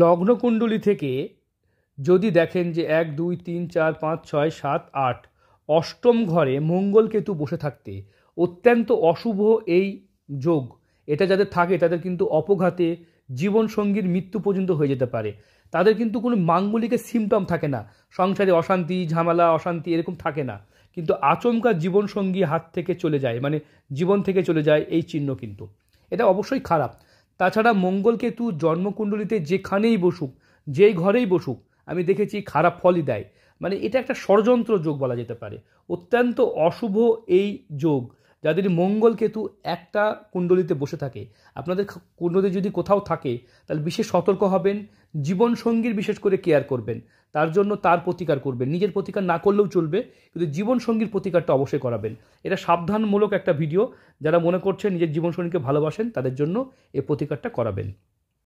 লগ্নকুণ্ডলী থেকে যদি দেখেন যে 1 2 3 4 5 6 7 8 অষ্টম ঘরে মঙ্গল কেতু বসে থাকতে অত্যন্ত অশুভ এই যোগ, এটা যাদের থাকে তাদের কিন্তু অপঘাতে জীবনসঙ্গীর মৃত্যু পর্যন্ত হয়ে যেতে পারে। তাদের কিন্তু কোনো মাঙ্গলিকের সিমটম থাকে না, সংসারে অশান্তি ঝামেলা অশান্তি এরকম থাকে না, কিন্তু আচমকা জীবনসঙ্গী হাত থেকে চলে যায়, মানে জীবন থেকে চলে যায়, এই চিহ্ন কিন্তু এটা অবশ্যই খারাপ। তাছাড়া মঙ্গল কেতু জন্মকুণ্ডলিতে যেখানেই বসুক, যেই ঘরেই বসুক, আমি দেখেছি খারাপ ফলই দেয়। মানে এটা একটা ষড়যন্ত্র যোগ বলা যেতে পারে, অত্যন্ত অশুভ এই যোগ। যাদের মঙ্গল কেতু একটা কুণ্ডলিতে বসে থাকে, আপনাদের কুণ্ডলিতে যদি কোথাও থাকে তাহলে বিশেষ সতর্ক হবেন, জীবনসঙ্গীর বিশেষ করে কেয়ার করবেন, তার জন্য তার প্রতিকার করবেন। নিজের প্রতিকার না করলেও চলবে, কিন্তু জীবনসঙ্গীর প্রতিকারটা অবশ্যই করাবেন। এটা সাবধানমূলক একটা ভিডিও, যারা মনে করছেন নিজের জীবনসঙ্গীকে ভালোবাসেন তাদের জন্য এই প্রতিকারটা করাবেন।